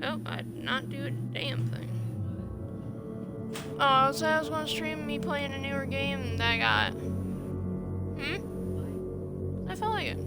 Oh, I did not do a damn thing. Oh, I was gonna stream me playing a newer game that I got. I felt like it.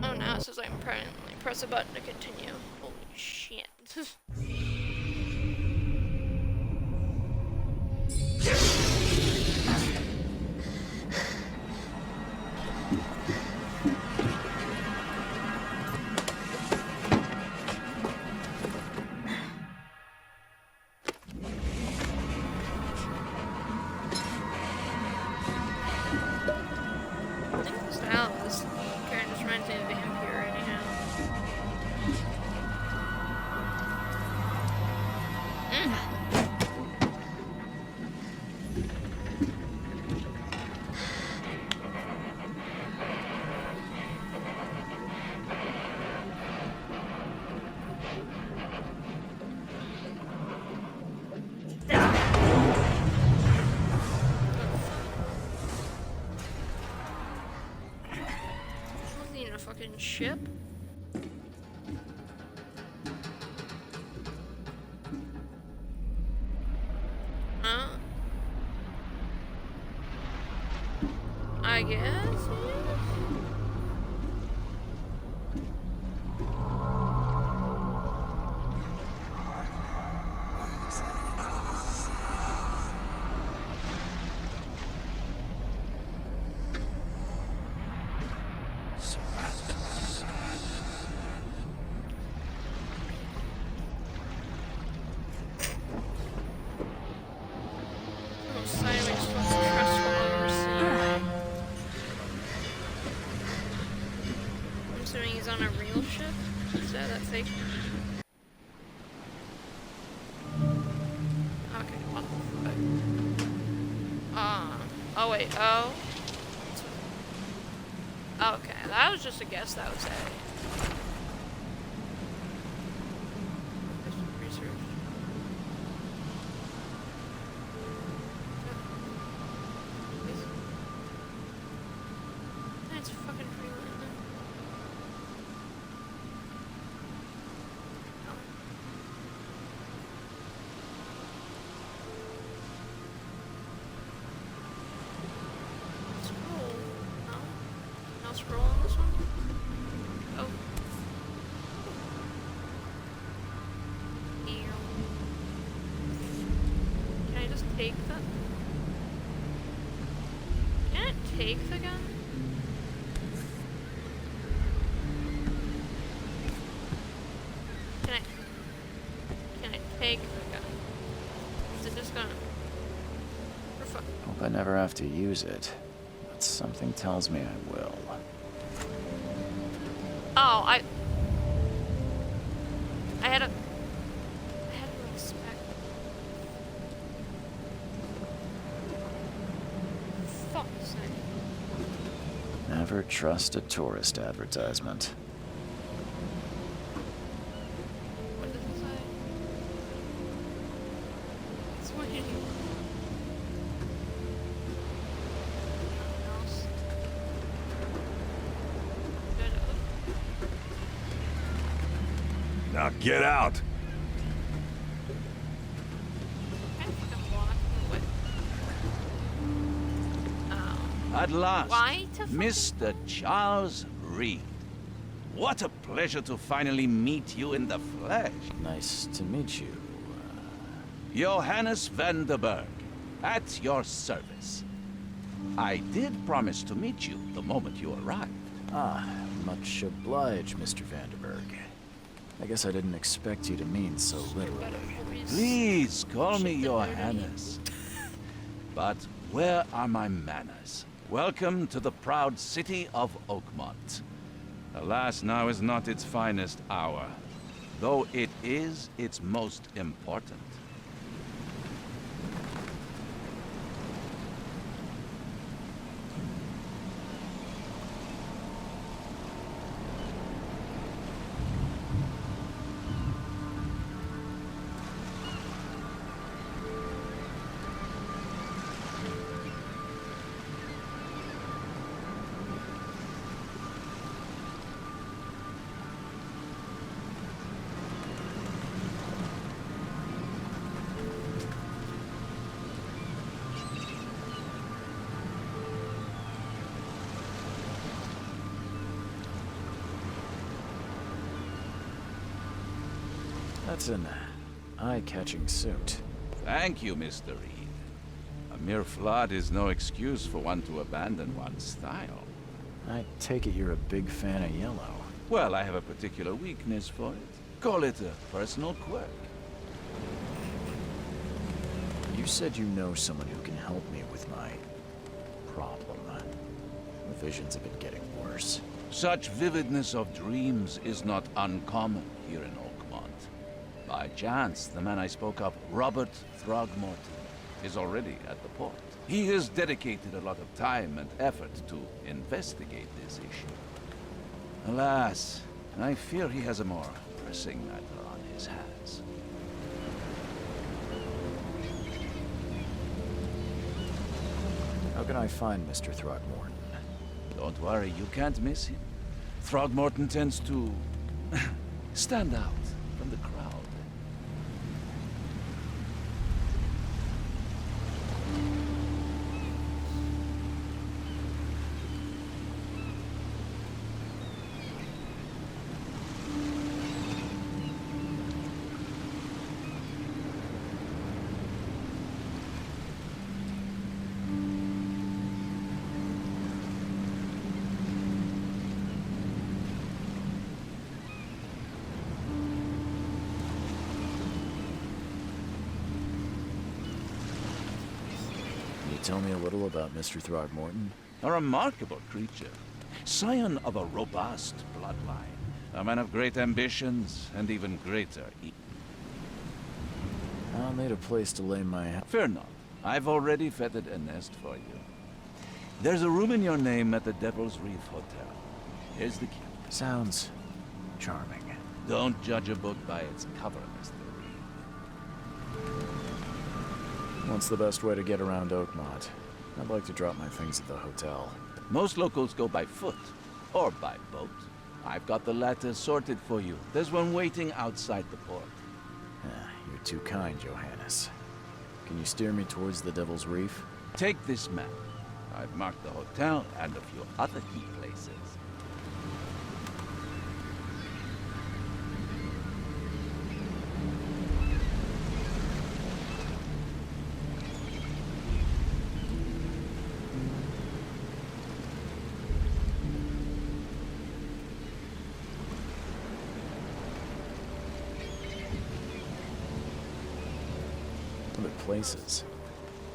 Oh, now it says I can press a button to continue. Holy shit. I think the style of this character just reminds me of Vampire anyhow. Wasn't even a fucking ship. Huh? I guess, yes. The most sideways fucking stressful I've ever seen. I'm assuming he's on a real ship instead of that fake one. Okay, what the fuck? Oh wait, oh. Okay, that was just a guess, that would say. Research. That's fucking Freeland. Scroll. No? No scroll on this one? Oh. Can I just take the... Can it take the gun? Can I take the gun? Is it just gonna... For fuck... Hope I never have to use it, but something tells me I will. Oh, I had to expect... Fuck's sake. Never trust a tourist advertisement. What does it say? It's waiting. Nothing else. Good. Now get out! I'm fucking lost. What? Oh. At last, Why to Mr. Charles Reed. What a pleasure to finally meet you in the flesh. Nice to meet you. Johannes van der Berg, at your service. I did promise to meet you the moment you arrived. Much obliged, Mr. Vanderberg. I guess I didn't expect you to mean so literally. Please call me Johannes. But where are my manners? Welcome to the proud city of Oakmont. Alas, now is not its finest hour, though it is its most important. That's an eye-catching suit. Thank you, Mr. Reed. A mere flood is no excuse for one to abandon one's style. I take it you're a big fan of yellow. Well, I have a particular weakness for it. Call it a personal quirk. You said you know someone who can help me with my problem. The visions have been getting worse. Such vividness of dreams is not uncommon here in Oakmont. By chance, the man I spoke of, Robert Throgmorton, is already at the port. He has dedicated a lot of time and effort to investigate this issue. Alas, I fear he has a more pressing matter on his hands. How can I find Mr. Throgmorton? Don't worry, you can't miss him. Throgmorton tends to stand out from the crowd. Tell me a little about Mr. Throgmorton. A remarkable creature. Scion of a robust bloodline. A man of great ambitions and even greater. I'll need a place to lay my head. Fear not. I've already fettered a nest for you. There's a room in your name at the Devil's Reef Hotel. Here's the key. Sounds charming. Don't judge a book by its cover, Mr. Reed. What's the best way to get around Oakmont? I'd like to drop my things at the hotel. Most locals go by foot or by boat. I've got the latter sorted for you. There's one waiting outside the port. You're too kind, Johannes. Can you steer me towards the Devil's Reef? Take this map. I've marked the hotel and a few other key places. Other places?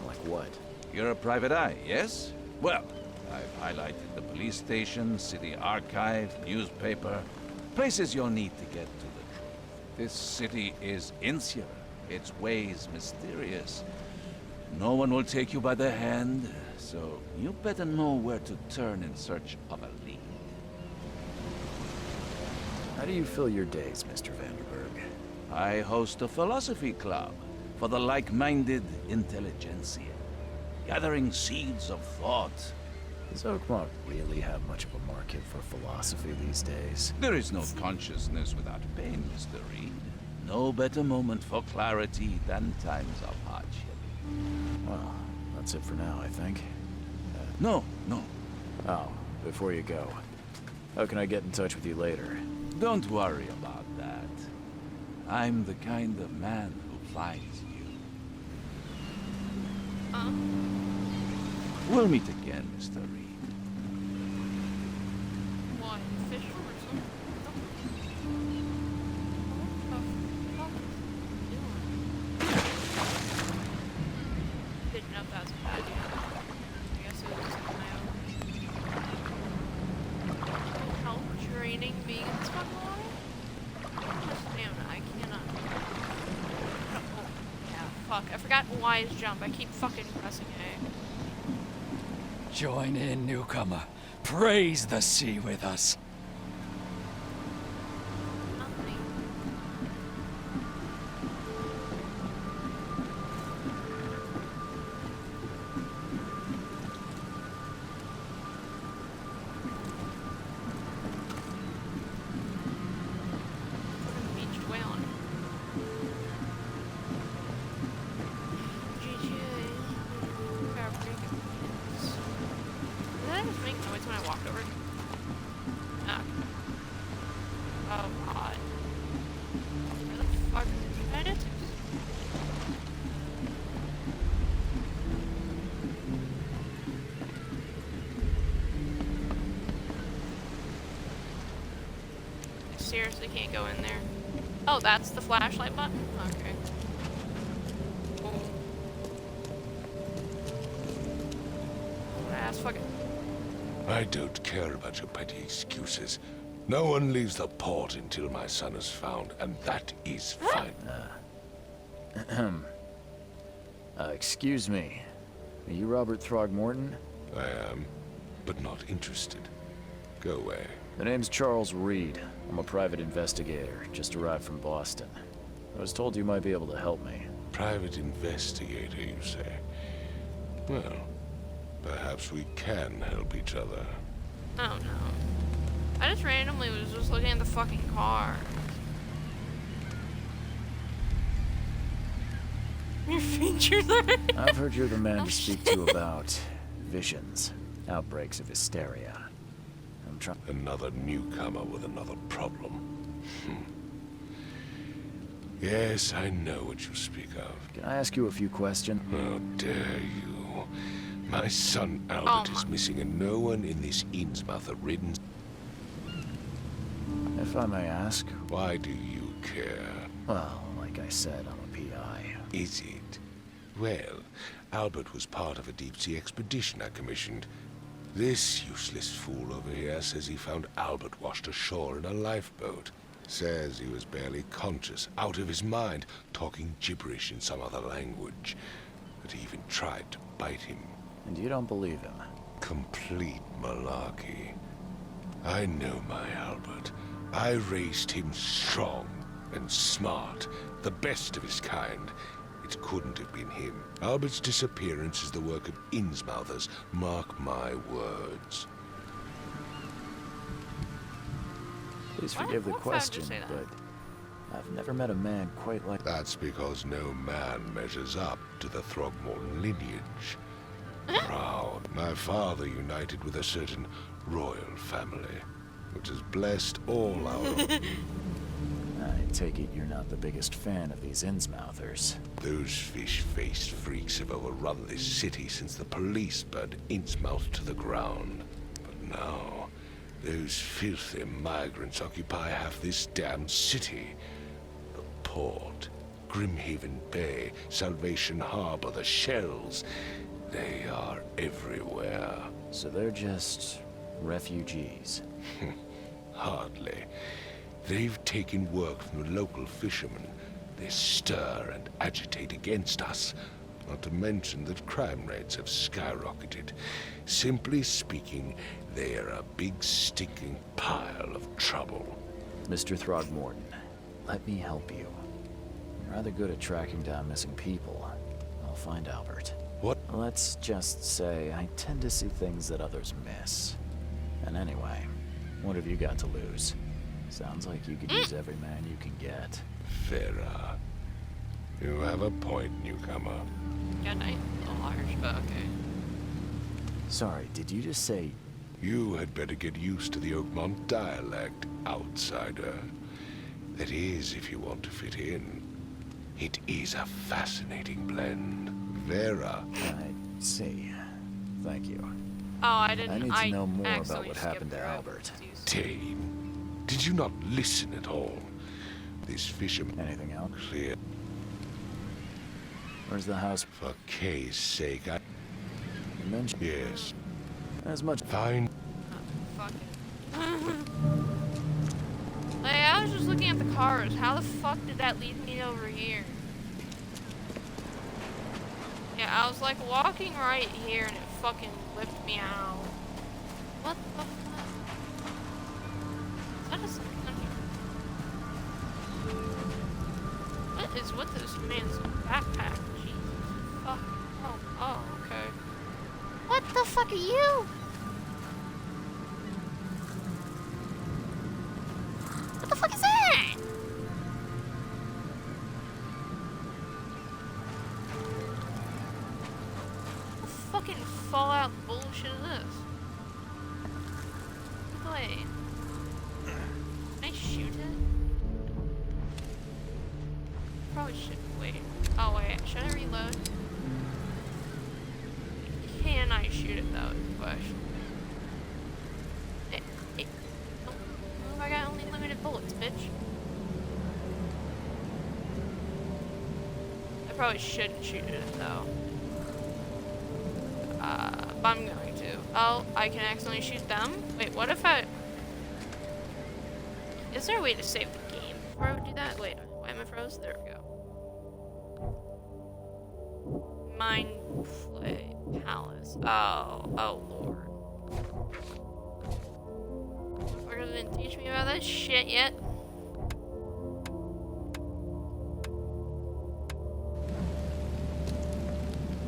Like what? You're a private eye, yes? Well, I've highlighted the police station, city archive, newspaper, places you'll need to get to the truth. This city is insular, its ways mysterious. No one will take you by the hand, so you better know where to turn in search of a lead. How do you fill your days, Mr. Vanderberg? I host a philosophy club for the like-minded intelligentsia, gathering seeds of thought, Does Oakmont really have much of a market for philosophy these days? There is no consciousness without pain, Mr. Reed. No better moment for clarity than times of hardship. Well, that's it for now, I think. No. Oh, before you go, how can I get in touch with you later? Don't worry about that. I'm the kind of man who finds you. We'll meet again, Mr. Reed. What? Fish or something? What the fuck is he doing? Didn't know if that was a bad idea. I guess it was just my own. Help training vegans fuck alive? Damn it, I cannot. Oh, yeah, fuck. I forgot Y's jump. I keep fucking pressing A. Join in, newcomer. Praise the sea with us. Nothing. Beached whale. GTA. Fabric. Did I just make noise when I walked over? Ah. Oh god. Where the fuck did it? I seriously can't go in there. Oh, that's the flashlight button? Okay. Cool. Fuck it. I don't care about your petty excuses. No one leaves the port until my son is found, and that is fine. Excuse me. Are you Robert Throgmorton? I am, but not interested. Go away. The name's Charles Reed. I'm a private investigator, just arrived from Boston. I was told you might be able to help me. Private investigator, you say? Well, perhaps we can help each other. Oh no. I just randomly was just looking at the fucking car. Your features are... I've heard you're the man to speak to about visions, outbreaks of hysteria. I'm trying. Another newcomer with another problem. Yes, I know what you speak of. Can I ask you a few questions? How dare you? My son Albert is missing, and no one in this Innsmouth-ridden... If I may ask. Why do you care? Well, like I said, I'm a PI. Is it? Well, Albert was part of a deep-sea expedition I commissioned. This useless fool over here says he found Albert washed ashore in a lifeboat. Says he was barely conscious, out of his mind, talking gibberish in some other language. That he even tried to bite him. And you don't believe him? Complete malarkey. I know my Albert. I raised him strong and smart, the best of his kind. It couldn't have been him. Albert's disappearance is the work of Innsmouthers, mark my words. Please forgive the What fact did you question, say that? but I've never met a man quite like... That's because no man measures up to the Throgmorton lineage. Proud. My father united with a certain royal family, which has blessed all our... I take it you're not the biggest fan of these Innsmouthers. Those fish-faced freaks have overrun this city since the police burned Innsmouth to the ground. But now, those filthy migrants occupy half this damned city. The port, Grimhaven Bay, Salvation Harbor, the Shells. They are everywhere. So they're just refugees. Hardly. They've taken work from the local fishermen. They stir and agitate against us. Not to mention that crime rates have skyrocketed. Simply speaking, they are a big stinking pile of trouble. Mr. Throgmorton, let me help you. I'm rather good at tracking down missing people. I'll find Albert. What? Let's just say I tend to see things that others miss. And anyway, what have you got to lose? Sounds like you could use every man you can get. Vera. You have a point, newcomer. Good night, little Irish, but okay. Sorry, did you just say... You had better get used to the Oakmont dialect, outsider. That is, if you want to fit in. It is a fascinating blend. Vera. I see. Thank you. Oh, I didn't. I need to know more about accidentally what happened to skipped through it. Albert. Jeez. Tane, did you not listen at all? This fisherman Anything else? clear. Where's the house? For Kay's sake, I... You mentioned... Yes. As much... Fine. Fuck it. Like, I was just looking at the cars. How the fuck did that lead me over here? Yeah, I was like walking right here and it fucking whipped me out. What the fuck? Is that a something here? What is with this man's backpack? Jesus. Fuck. Oh, okay. What the fuck are you? What the fuck is that? What fucking Fallout bullshit is this? Wait. Can I shoot it? Probably should wait. Oh wait, should I reload? Can I shoot it though, is the question. Oh, I got only limited bullets, bitch. I probably shouldn't shoot it though. But I'm going to. Oh, I can accidentally shoot them? Wait, what if I... Is there a way to save the game before I would do that? Wait, why am I froze? There we go. Mindflay Palace. Oh lord. Motherfucker didn't teach me about that shit yet.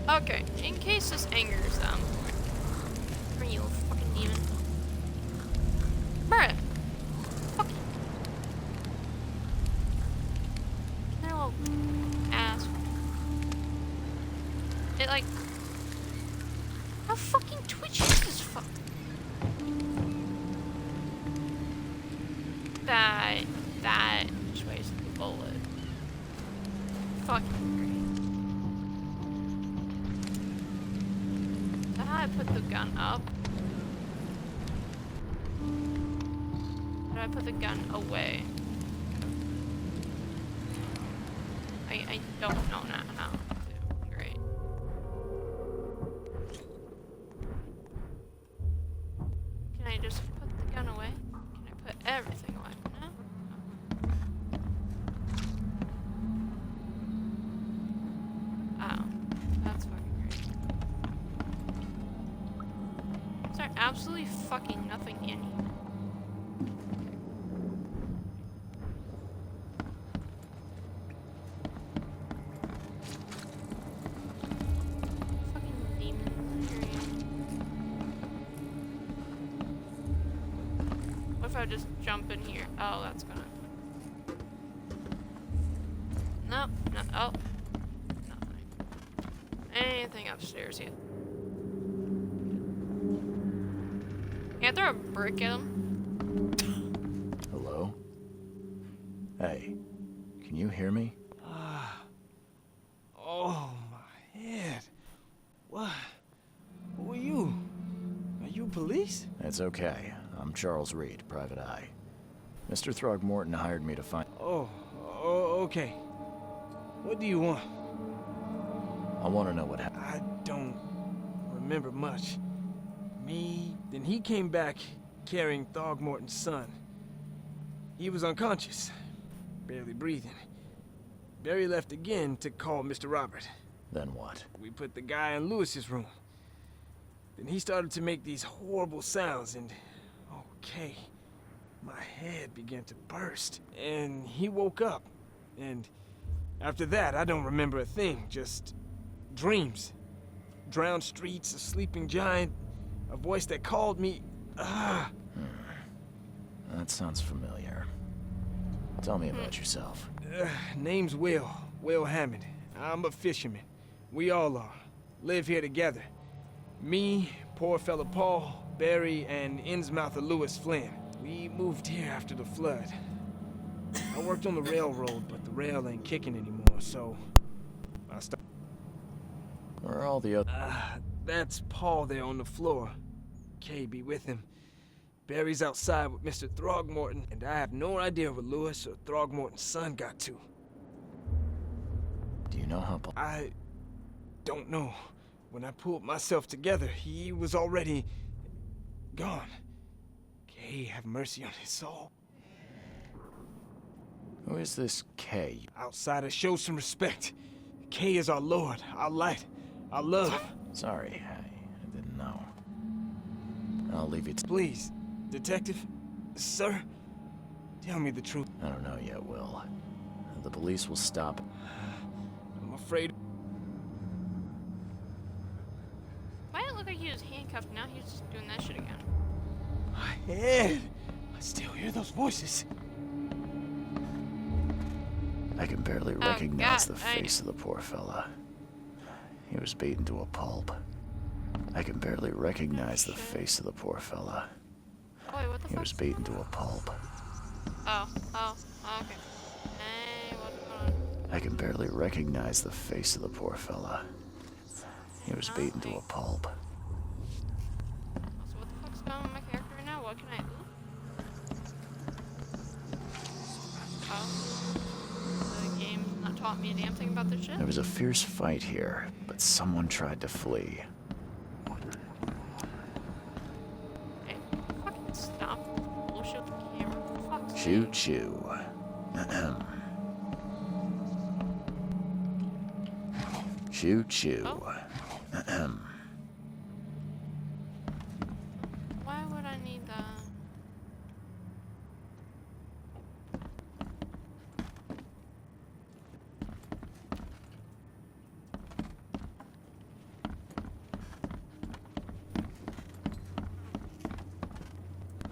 Okay, in case this angers them. Are you a fucking demon? Bruh. Fuck you. They're all ass. It like... How fucking twitchy is this fuck? That just wasted the bullet. Fucking great. Is that how I put the gun up? Or do I put the gun away? I don't know now how to. Great. Can I just put the gun away? Can I put everything away? No? Oh. That's fucking great. Is there absolutely fucking nothing in here? Fucking demon. What if I just jump in here? Oh, that's gonna... Nope. No. Oh. Nothing. Anything upstairs yet? Can I throw a brick at him? Hello? Hey, can you hear me? Oh, my head. What? Who are you? Are you police? It's okay. I'm Charles Reed, Private Eye. Mr. Throgmorton hired me to find... Oh, okay. What do you want? I want to know what happened. I don't remember much. Then he came back carrying Throgmorton's son. He was unconscious, barely breathing. Barry left again to call Mr. Robert. Then what? We put the guy in Lewis's room. Then he started to make these horrible sounds and... Okay. My head began to burst. And he woke up. And after that, I don't remember a thing. Just dreams. drowned streets, a sleeping giant, a voice that called me. That sounds familiar. Tell me about yourself. Name's Will Hammond. I'm a fisherman. We all are. Live here together. Me, poor fella Paul, Barry, and Innsmouther Lewis Flynn. We moved here after the flood. I worked on the railroad, but the rail ain't kicking anymore, so I stopped. Where are all the other... That's Paul there on the floor. Kay be with him. Barry's outside with Mr. Throgmorton, and I have no idea where Lewis or Throgmorton's son got to. Do you know how... I don't know. When I pulled myself together, he was already gone. Kay have mercy on his soul. Who is this Kay? Outsiders, show some respect. Kay is our lord, our light, our love. Sorry, I didn't know. I'll leave you to... Please, detective, sir, tell me the truth. I don't know yet, Will. The police will stop... I'm afraid. Why did it look like he was handcuffed? Now he's just doing that shit again. My head. I still hear those voices. I can barely recognize God, the face of the poor fella. He was beaten to a pulp. I can barely recognize the face of the poor fella. Oh, wait, what the He fuck? was beaten to a pulp. Oh, okay. Hey, what's going on? I can barely recognize the face of the poor fella. He was beaten to a pulp. So what the fuck's going on with my character right now? What can I... Ooh. Oh. The game's not taught me a damn thing about this shit? There was a fierce fight here, but someone tried to flee. Hey, fucking stop. Bullshit with the camera. For fuck's Choo sake. choo. Ahem. Choo choo. Oh. Ahem. Why would I need that?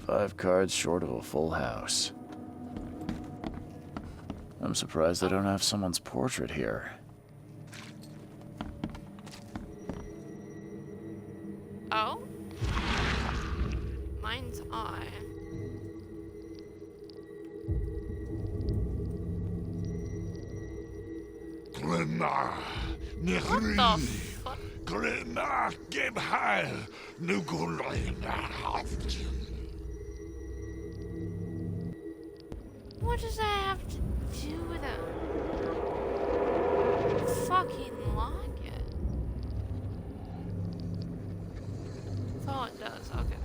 Five cards short of a full house. I'm surprised I don't have someone's portrait here. Oh? Mine's I. Glenna, What the fuck? Glenna, gib heil, nu Glenna. What does that have to do with it? Fucking like it. Oh, it does. Okay.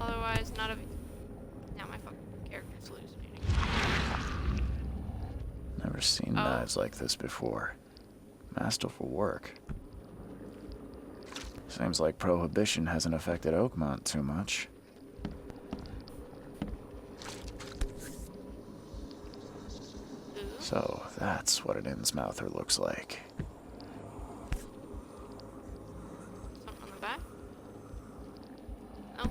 Otherwise, not a... Now my fucking character's hallucinating. Never seen knives like this before. Masterful work. Seems like Prohibition hasn't affected Oakmont too much. Ooh. So, that's what an Innsmouther looks like. Something on the back? No.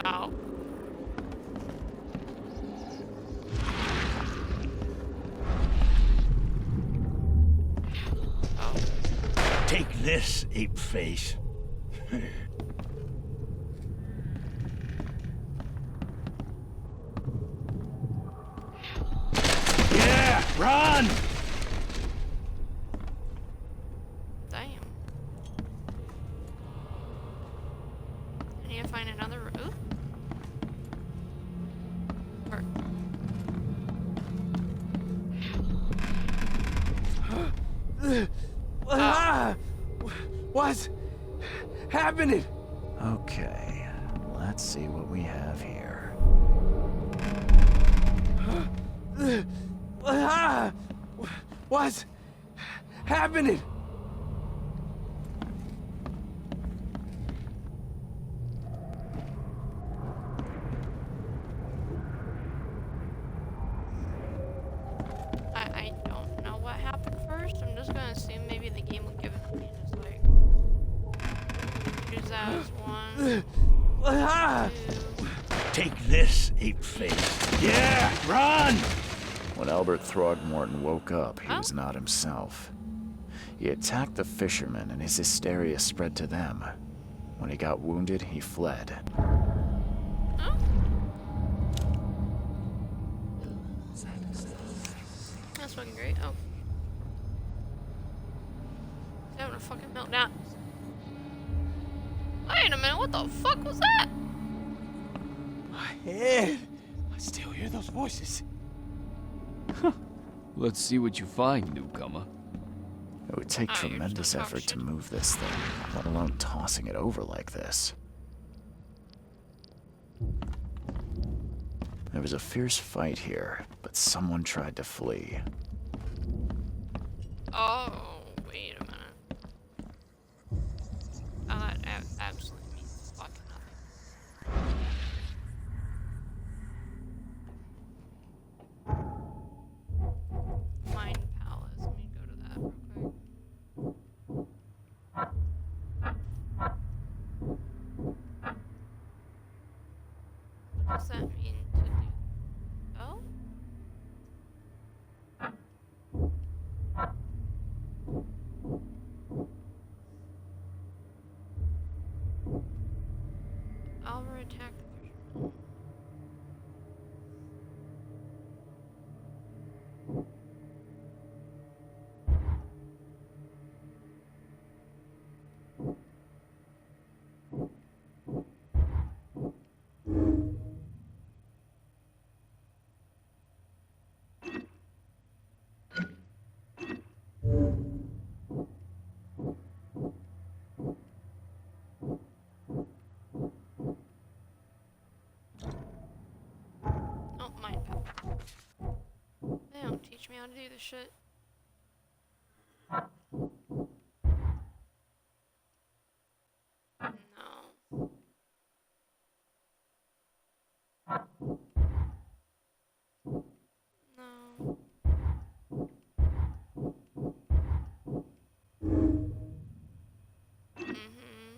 Ow. Take this, ape face. Yeah, run! Damn. I need to find another route. Or... What's happening? Okay, let's see what we have here. What's happening? has one. Ah! Two. Take this, ape-face. Yeah, run! When Albert Throgmorton woke up, he Oh. was not himself. He attacked the fishermen, and his hysteria spread to them. When he got wounded, he fled. Oh. That's fucking great. Oh. He's having a fucking meltdown. Wait a minute, what the fuck was that? My head. I still hear those voices. Let's see what you find, newcomer. It would take Oh, you're just tremendous gonna talk effort to shit. move this thing, let alone tossing it over like this. There was a fierce fight here, but someone tried to flee. Oh, wait a minute. Oh, that absolutely means fucking nothing. Mind Palace. Let me go to that real quick. What does that mean to do? Oh? Albert attacked the fisherman. Oh, mind power. They don't teach me how to do this shit. No. No. Mm-hmm.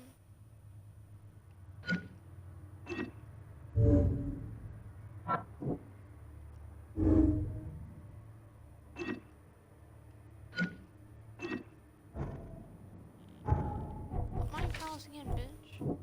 What mind palace again, bitch?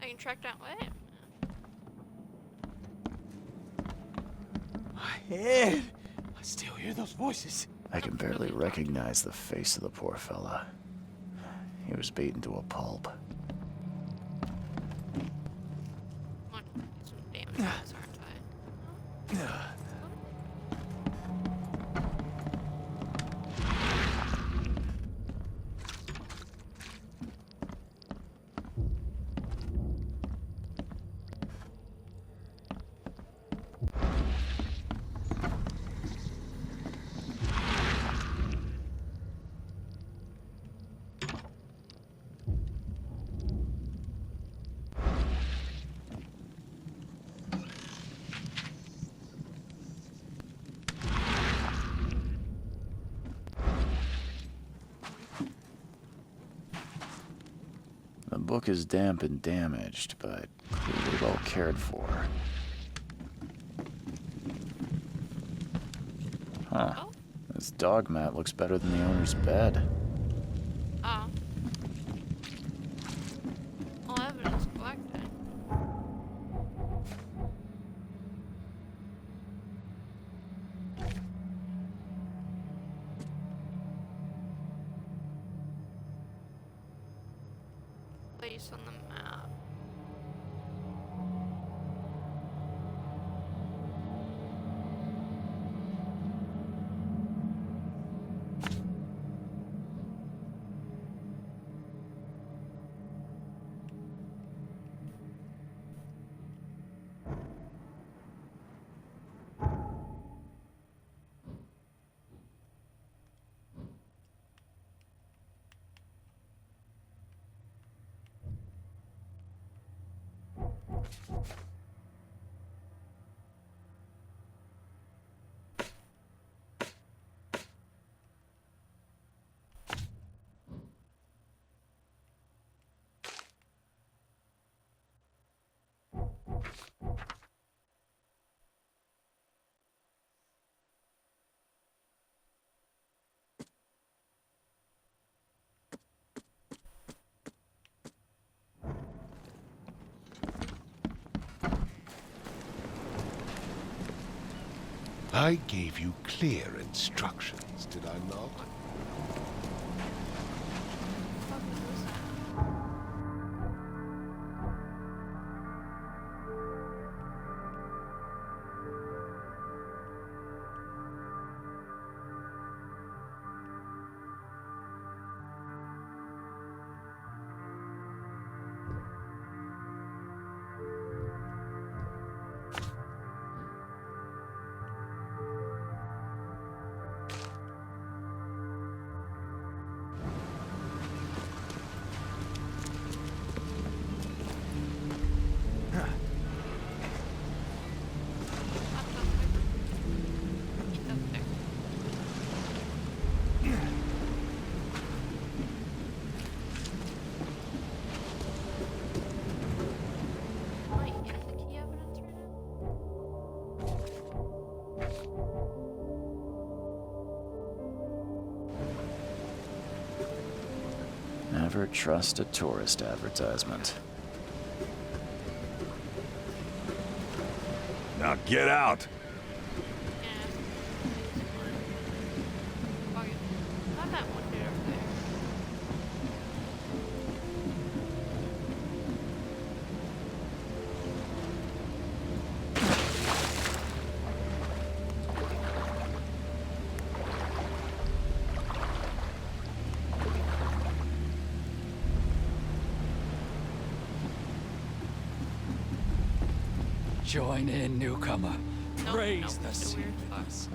I can track down. Wait. My head. I still hear those voices. I can barely recognize the face of the poor fella. He was beaten to a pulp. I want to do some damage to this, aren't I? The book is damp and damaged, but clearly well cared for. Huh. Oh. This dog mat looks better than the owner's bed. Oh. All evidence collected. place on the map. I gave you clear instructions, did I not? What the fuck was that? Never trust a tourist advertisement. Now get out! Not that one dude over there. Join in, newcomer. Nope, Praise nope, the just a sea weird with fuck. us.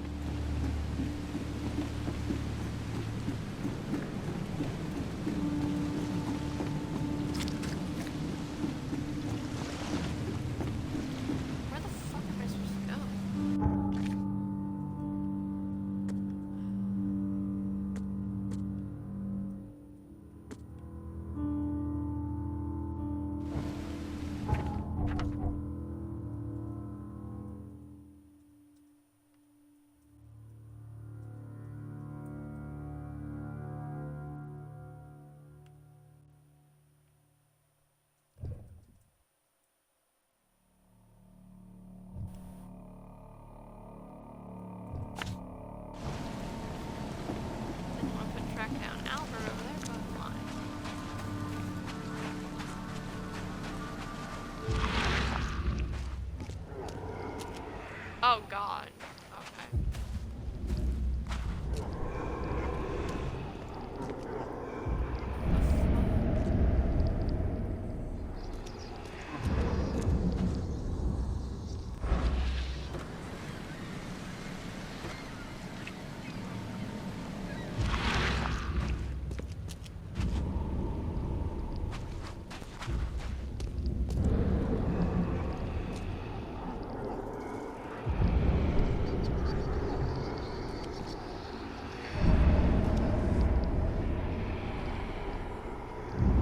Where the fuck am I supposed to go? Didn't want to track down Albert over there, but I'm lying. Oh god. Okay.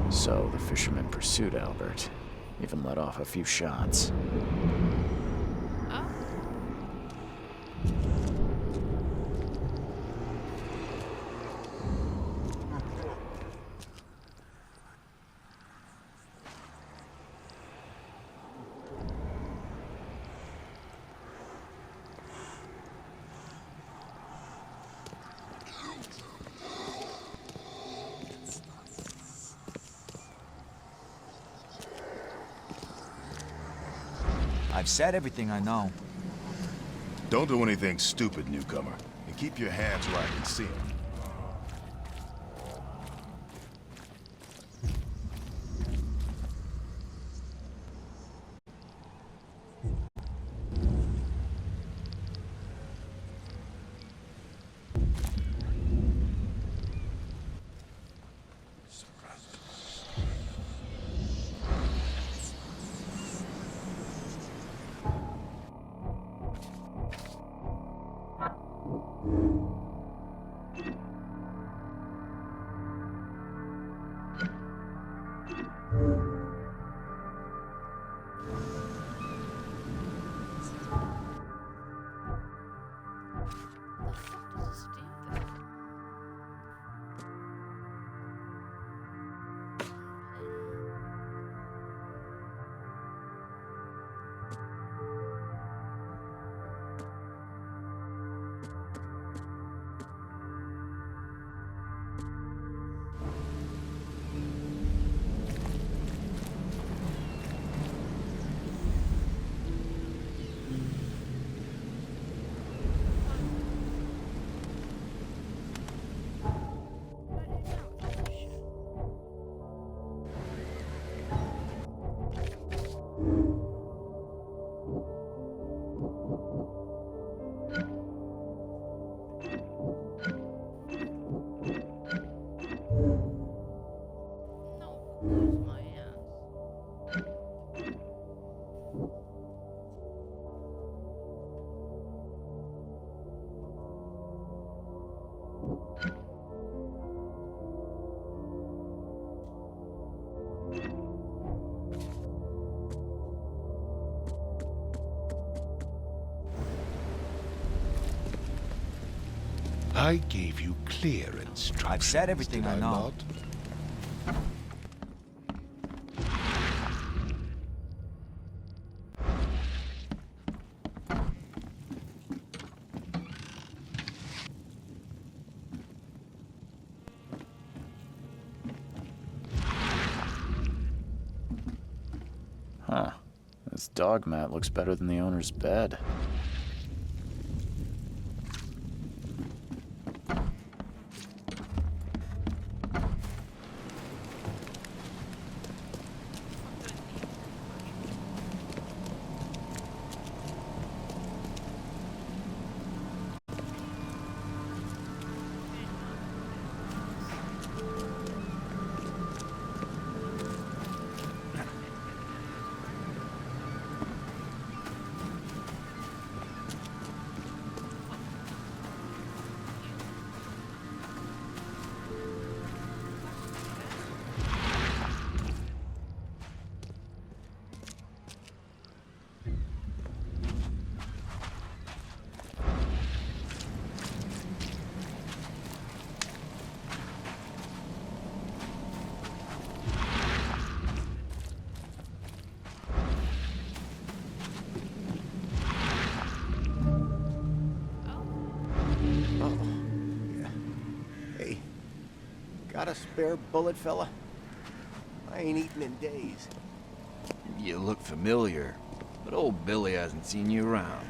So the fisherman pursued Albert, even let off a few shots. Oh. I've said everything I know. Don't do anything stupid, newcomer. And keep your hands where I can see them. The fuck does this do then? No, where's my ass? I gave you clear instructions. I've said everything did I know. not? Huh. This dog mat looks better than the owner's bed. Hey, got a spare bullet, fella? I ain't eaten in days. You look familiar, but old Billy hasn't seen you around.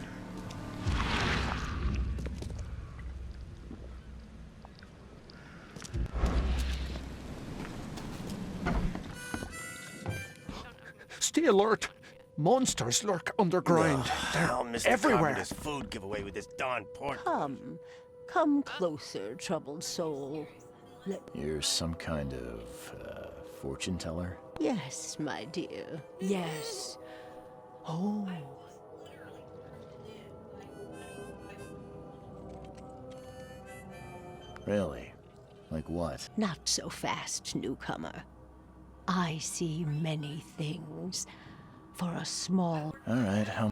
Stay alert. Monsters lurk underground. They're Oh, Mr. everywhere. Carpenter's food giveaway with this darn pork. Come closer, troubled soul. You're some kind of fortune teller? Yes, my dear, yes. Oh, Really? Like what? not so fast, newcomer. I see many things. For a small... All right, how...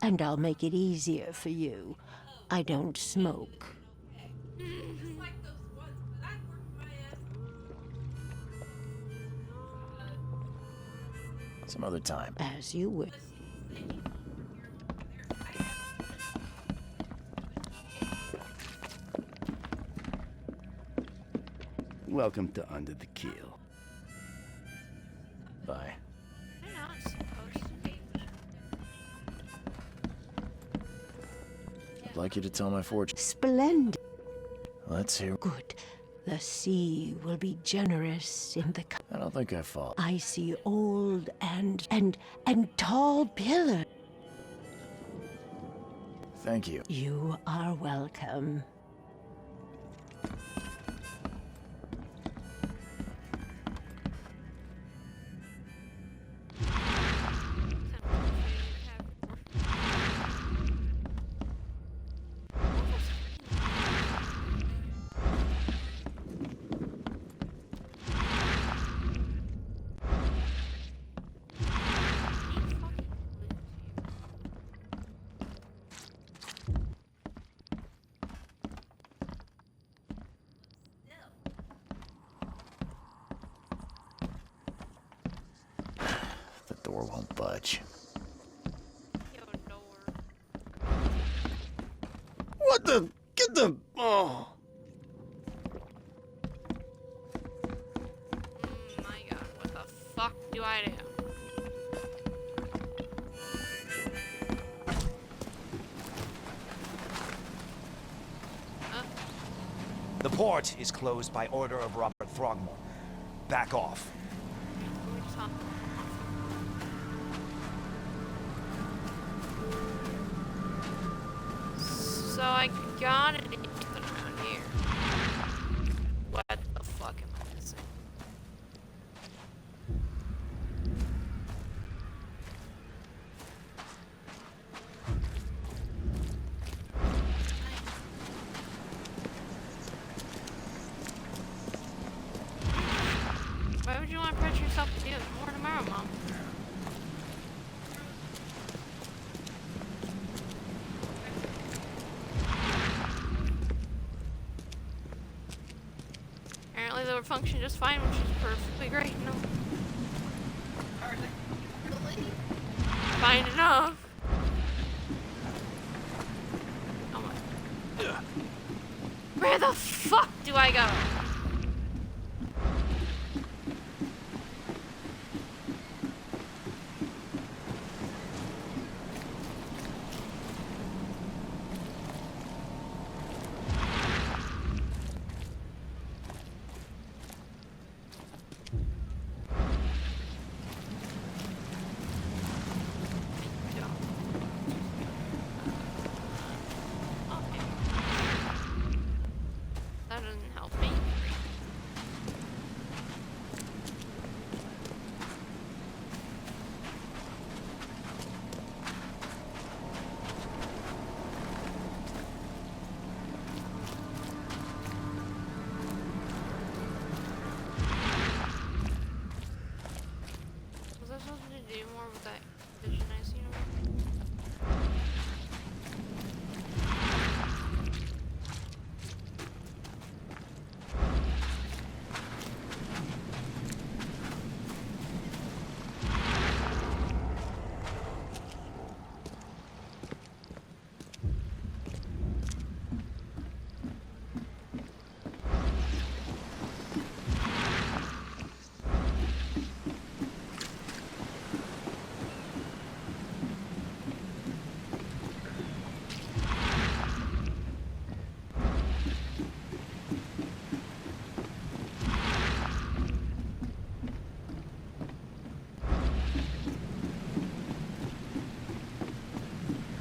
And I'll make it easier for you. I don't smoke. Some other time. As you would. Welcome to Under the Keel. Bye. You're not supposed to be. I'd like you to tell my fortune. Splendid. Let's hear. Good. The sea will be generous in the. I don't think I fall. I see old and tall pillars. Thank you. You are welcome. The door won't budge. What the? Get the... Oh. My god, what the fuck do I do? The port is closed by order of Robert Throgmorton. Back off. We just hop. So I got it around here. What the fuck am I missing? Why would you want to pressure yourself to do it more tomorrow, Mom? Apparently they would function just fine, which is perfectly great. No. Fine enough. Oh my. Where the fuck do I go? That doesn't help me. Was I supposed to do more with that vision I seen over there?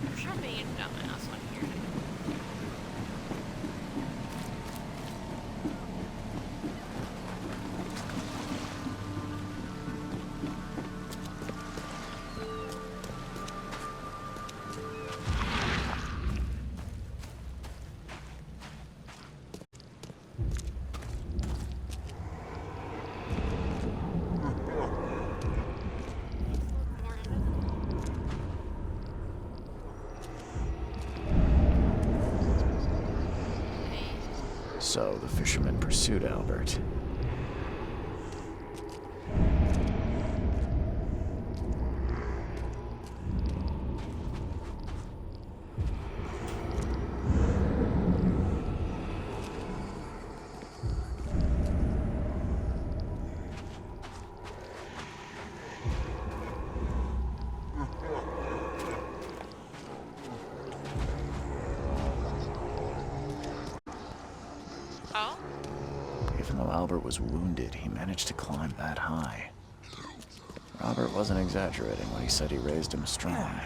I'm sure I'm being a dumbass on here. More into So the fisherman pursued Albert. though Albert was wounded, he managed to climb that high. Robert wasn't exaggerating when he said he raised him strong.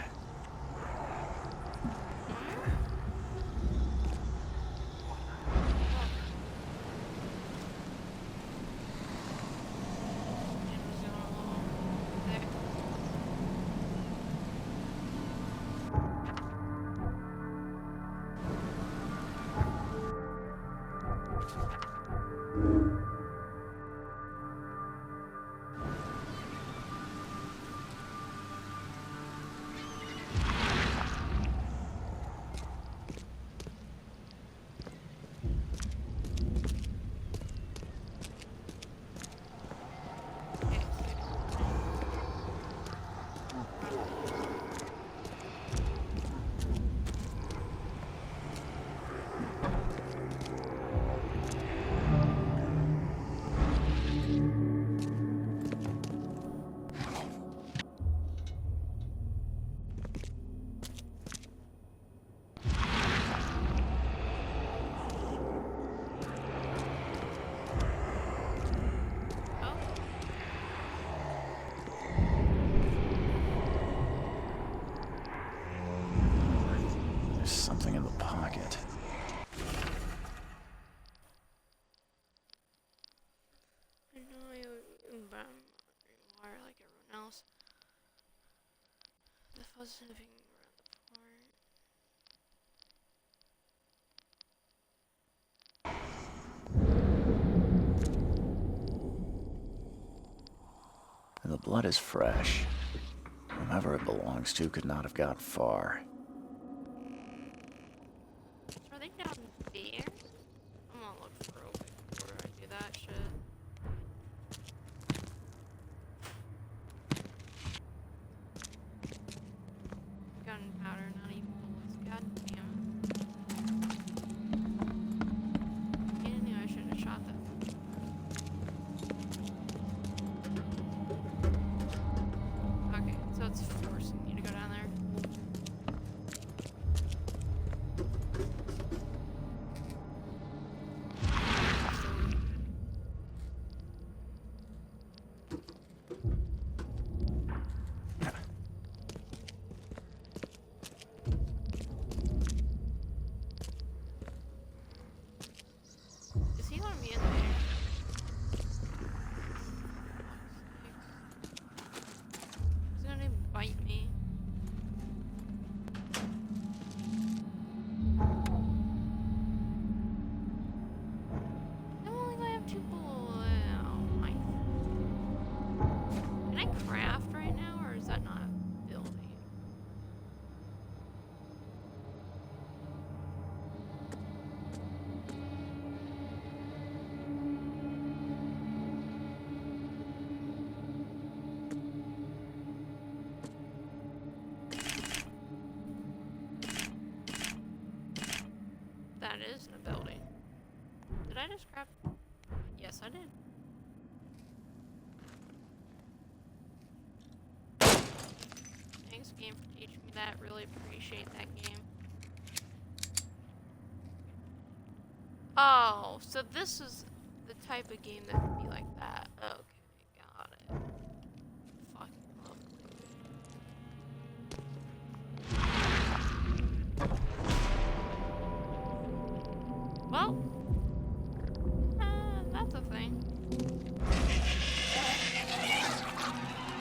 There's something in the pocket. I know but I'm wire like everyone else. The fuzz sniffing around the port. And the blood is fresh. Whomever it belongs to could not have got far. Are they down there? I'm gonna look for real quick before I do that shit. Gunpowder, not even bullets. God damn it. I knew I should have shot that. Okay, so it's forcing you to go down there. Does he want to be in there? He's gonna bite me. I'm only gonna have 2 bullets. Oh my. Can I craft right now, or is that not building? That is a building. Did I just craft? Yes, I did. Thanks, game, for teaching me that. Really appreciate that game. Oh, so this is the type of game that would be like that. Okay, got it. Fucking lovely. Well, that's a thing.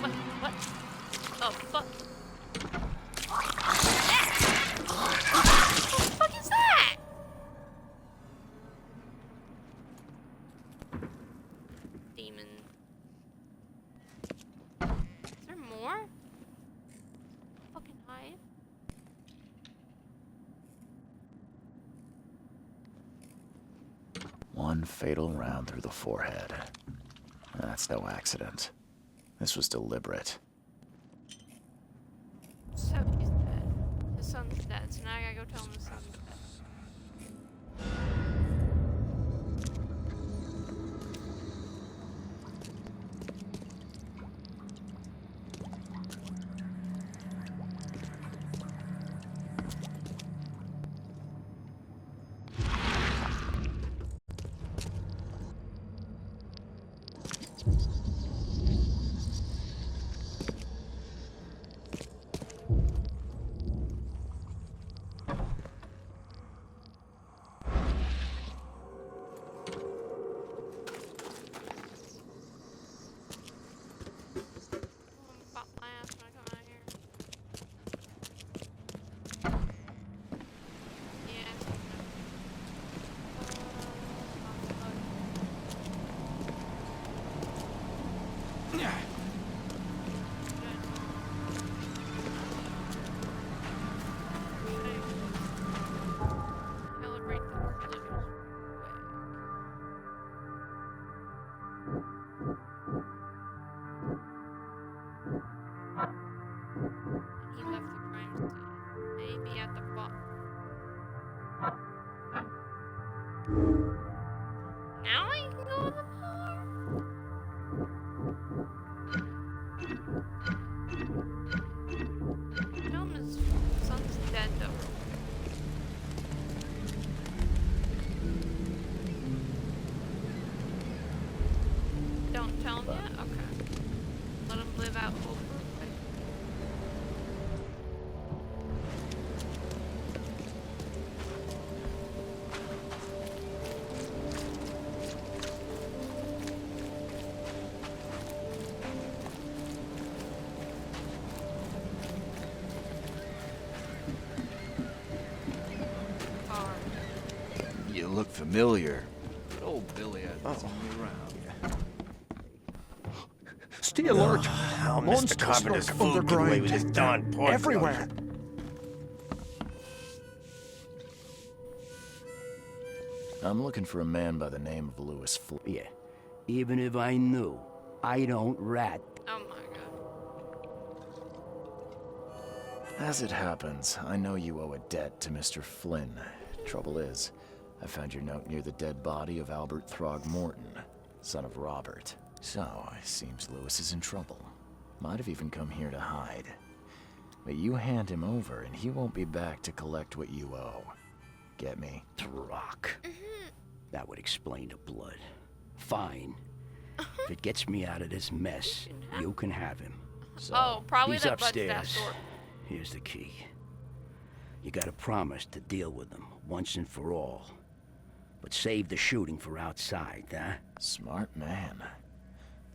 What? What? Oh, fuck. What the fuck is that? Demon. Is there more? Fucking hive. One fatal round through the forehead. That's no accident. This was deliberate. So he's dead. His son's dead, so now I gotta go tell him his son's dead. Now I can go in the bar? Tell him his son's dead though. Don't tell him yet? Okay. Let him live out hope real quick. Car. You look familiar. But old Billy hasn't seen you around. Stay alert. How Mr. Carpenter's food get away with his darn pork everywhere. I'm looking for a man by the name of Louis Flynn. Yeah. Even if I knew, I don't rat. Oh my god. As it happens, I know you owe a debt to Mr. Flynn. Trouble is, I found your note near the dead body of Albert Throgmorton, son of Robert. So, it seems Louis is in trouble. Might have even come here to hide. But you hand him over and he won't be back to collect what you owe. Get me? Throck. That would explain the blood. Fine. If it gets me out of this mess, you can have him. So, Oh, probably He's that bud's that upstairs. door. Here's the key. You gotta promise to deal with him once and for all. But save the shooting for outside, huh? smart man.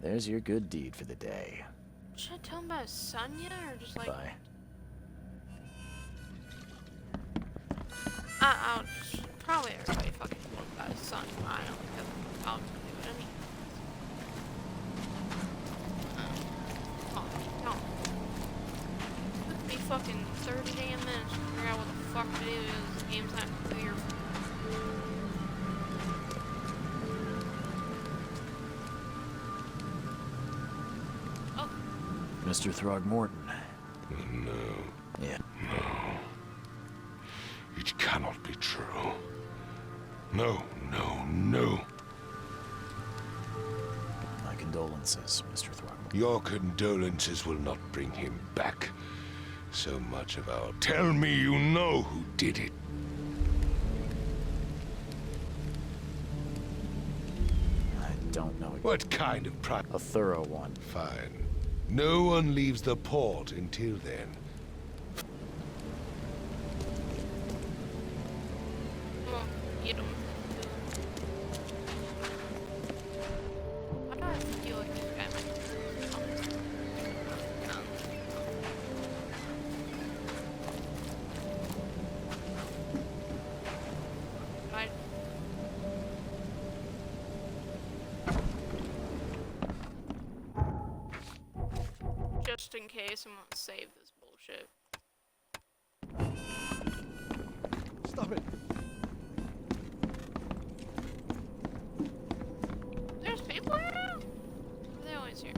There's your good deed for the day. Should I tell him about his son yet, or just like... Bye. I'll just... Probably everybody fucking knows about his son. I don't because I'm gonna do it anyway. Oh, no. It took me fucking 30 damn minutes to figure out what the fuck it is. The game's not clear. Oh. Mr. Throgmorton. No. Yeah. No. It cannot be true. No, no, no. My condolences, Mr. Throgmorton. Your condolences will not bring him back. So much of our... Tell me you know who did it. I don't know. What kind of pri... A thorough one. Fine. No one leaves the port until then. Well, you don't. Why do I feel like this guy might I... Just in case I'm gonna save this bullshit. Stop it. There's people here now? They're always here.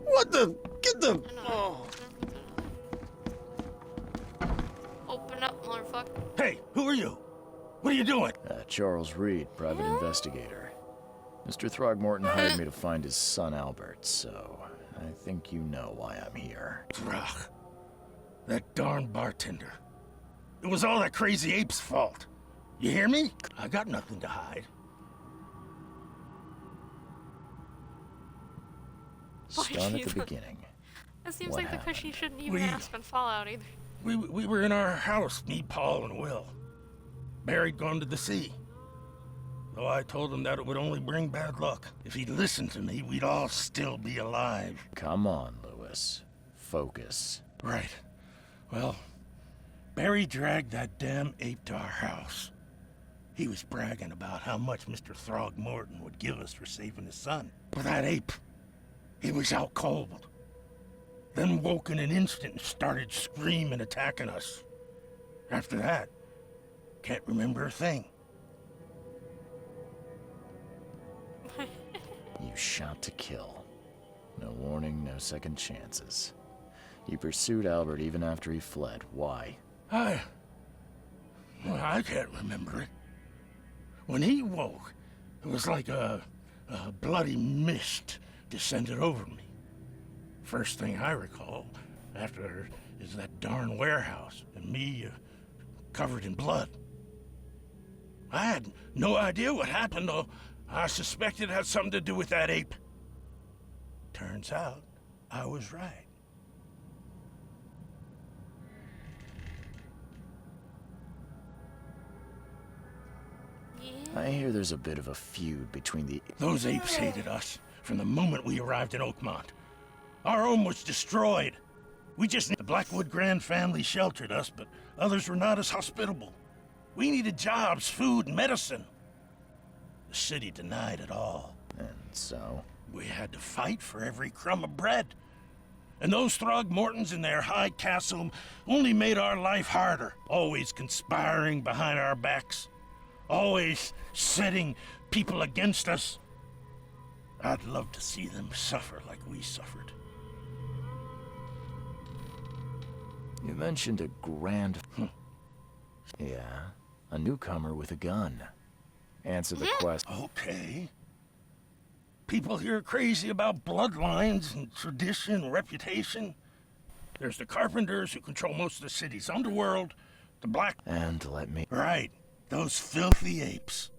What the? Get them. I know. Open up, motherfucker. Hey, who are you? What are you doing? Charles Reed, private investigator. Mr. Throgmorton hired me to find his son Albert, so I think you know why I'm here. Drach. That darn bartender. It was all that crazy ape's fault. You hear me? I got nothing to hide. Start at the beginning. That seems What like the question you shouldn't even We- ask on Fallout either. We were in our house, me, Paul, and Will. Barry'd gone to the sea. Though I told him that it would only bring bad luck. If he'd listened to me, we'd all still be alive. Come on, Louis. Focus. Right. Well, Barry dragged that damn ape to our house. He was bragging about how much Mr. Throgmorton would give us for saving his son. But that ape, he was out cold. Then woke in an instant and started screaming, attacking us. After that, can't remember a thing. You shot to kill. No warning, no second chances. You pursued Albert even after he fled. Why? I can't remember it. When he woke, it was like a bloody mist descended over me. First thing I recall after is that darn warehouse and me covered in blood. I had no idea what happened, though. I suspected it had something to do with that ape. Turns out, I was right. I hear there's a bit of a feud between the... Those apes hated us from the moment we arrived in Oakmont. Our home was destroyed. The Blackwood Grand family sheltered us, but others were not as hospitable. We needed jobs, food, and medicine. The city denied it all. And so? We had to fight for every crumb of bread. And those Throgmortons in their high castle only made our life harder, always conspiring behind our backs, always setting people against us. I'd love to see them suffer like we suffered. You mentioned a grand... Yeah, a newcomer with a gun. Answer the question. Okay. People here are crazy about bloodlines and tradition and reputation. There's the Carpenters who control most of the city's underworld, the Black... And let me... Right, those filthy apes.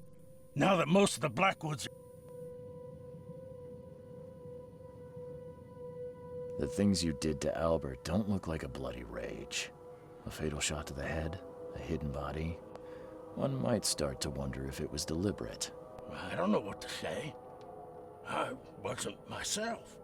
Now that most of the Blackwoods... The things you did to Albert don't look like a bloody rage. A fatal shot to the head, a hidden body. One might start to wonder if it was deliberate. I don't know what to say. I wasn't myself.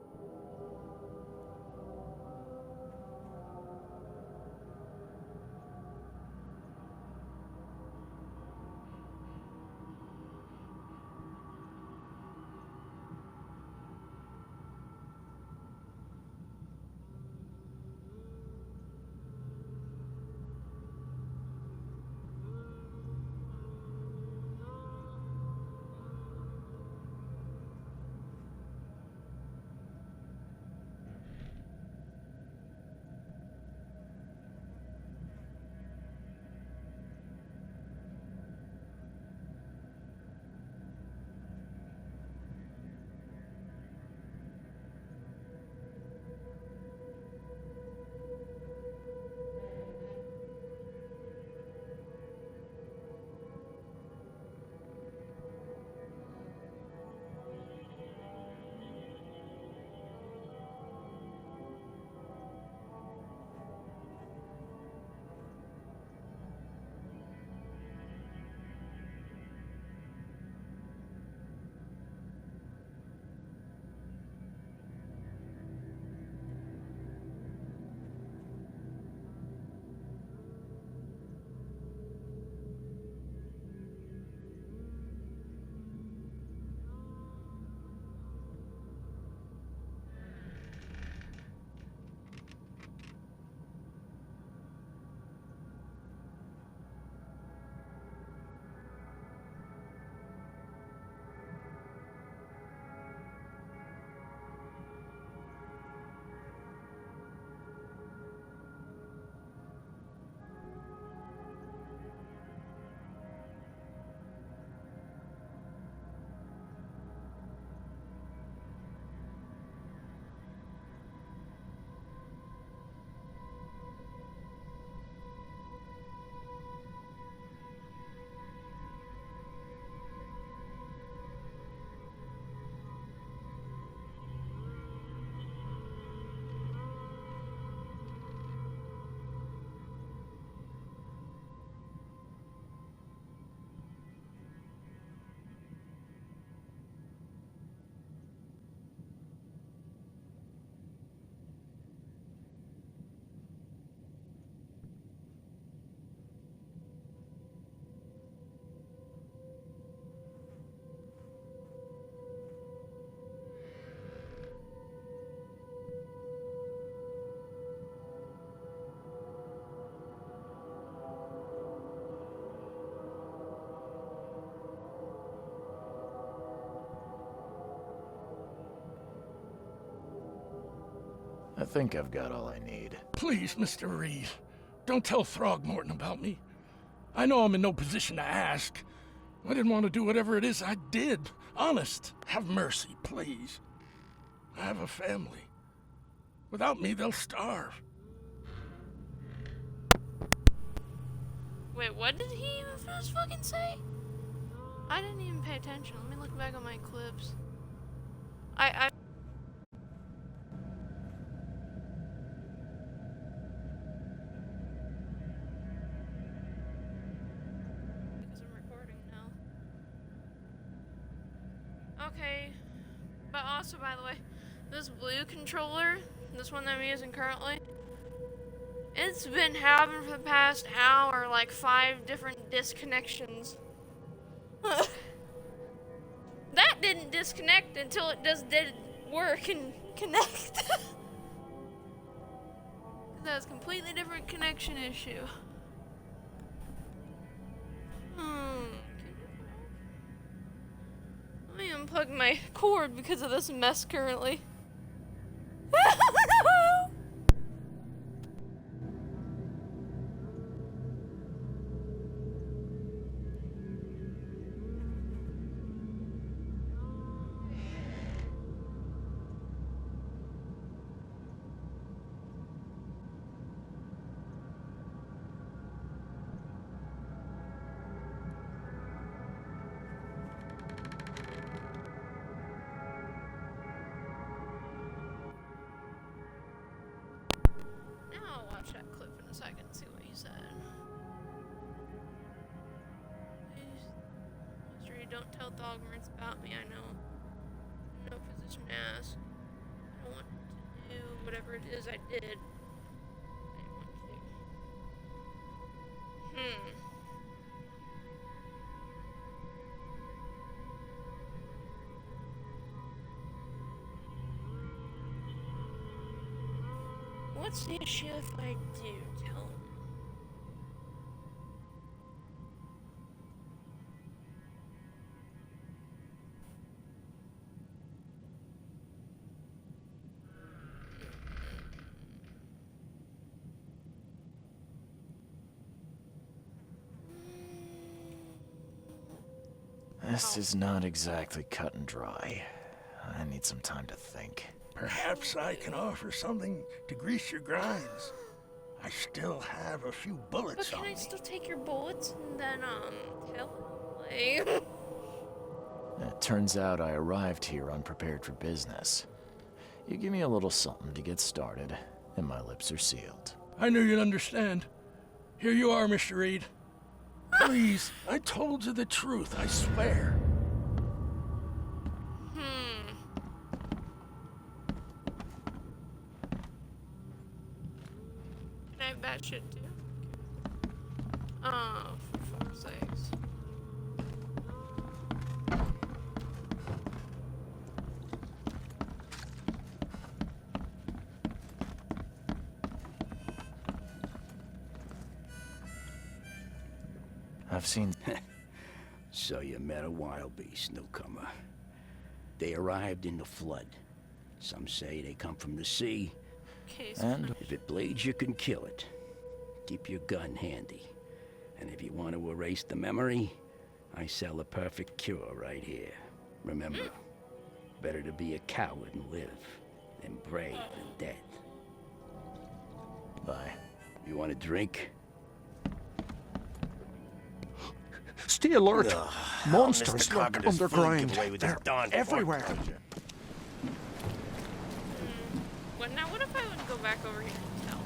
I think I've got all I need. Please, Mr. Reed, don't tell Throgmorton about me. I know I'm in no position to ask. I didn't want to do whatever it is I did. Honest. Have mercy, please. I have a family. Without me, they'll starve. Wait, what did he even just fucking say? I didn't even pay attention. Let me look back on my clips. I because I'm recording now. Okay. But also, by the way, this blue controller, this one that I'm using currently, it's been having for the past hour like 5 different disconnections. That didn't disconnect until it just did work and connect. That's a completely different connection issue. Let me unplug my cord because of this mess currently. No! Now I'll watch that clip in a second and see what he said. Please, Mr. Reed, don't tell Thogmorton about me, I know. I'm no position to ask. I don't want to do whatever it is I did. I didn't want to. What's the issue if I do tell him? This is not exactly cut and dry. I need some time to think. Perhaps I can offer something to grease your grinds. I still have a few bullets But on can I me. still take your bullets and then, kill him? Like... It turns out I arrived here unprepared for business. You give me a little something to get started, and my lips are sealed. I knew you'd understand. Here you are, Mr. Reed. Please, I told you the truth, I swear. Can I have bad shit too? Oh, for fuck's sakes. I've seen... So you met a wild beast, newcomer. They arrived in the flood. Some say they come from the sea. And If it bleeds, you can kill it. Keep your gun handy. And if you want to erase the memory, I sell a perfect cure right here. Remember, better to be a coward and live than brave and dead. Bye. You want a drink? Stay alert. Monsters Mr. lurk Carpenter's underground. fool, get away with his They're darn everywhere. What now? What if I would go back over here and tell?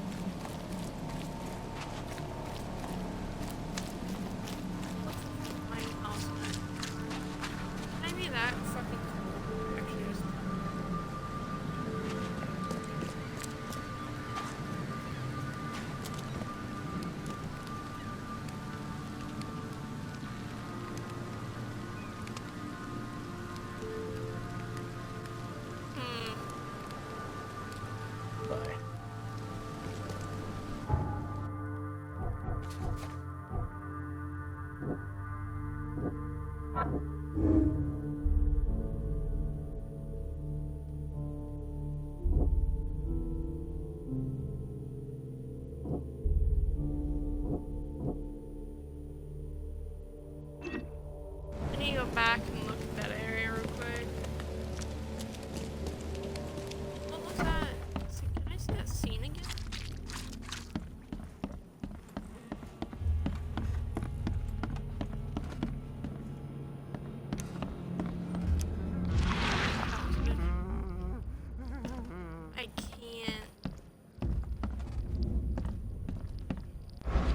My house. Can I be that fucking cool? Actually, just... Bye. back and look at that area real quick. What was that? Can I see that scene again? I can't.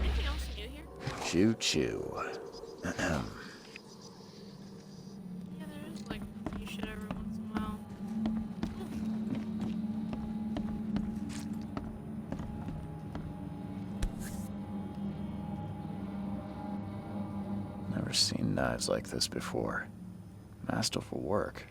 Anything else new here? Choo choo. Yeah, there is like new shit every once in a while. Never seen knives like this before. Masterful work.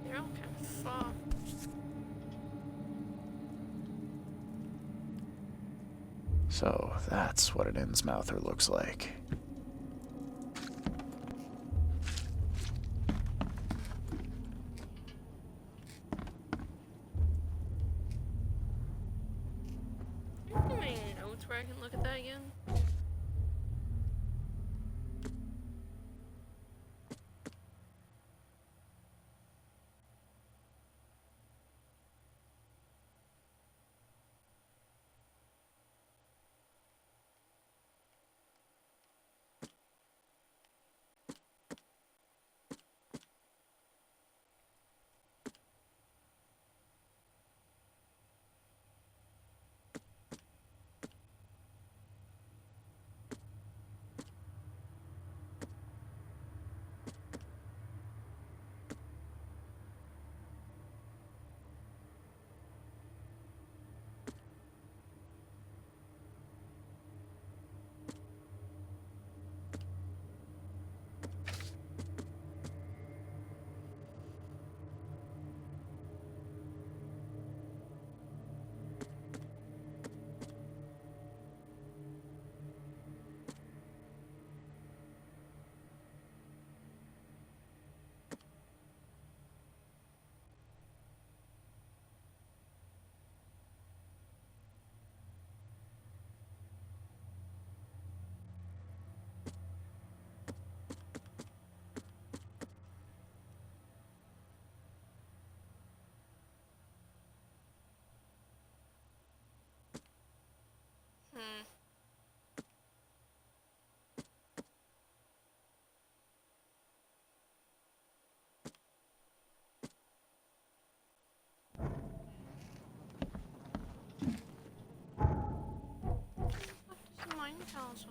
They're all kind of fucked. So that's what an Innsmouther looks like. Are you doing notes where I can look at that again? What does the mine tell us?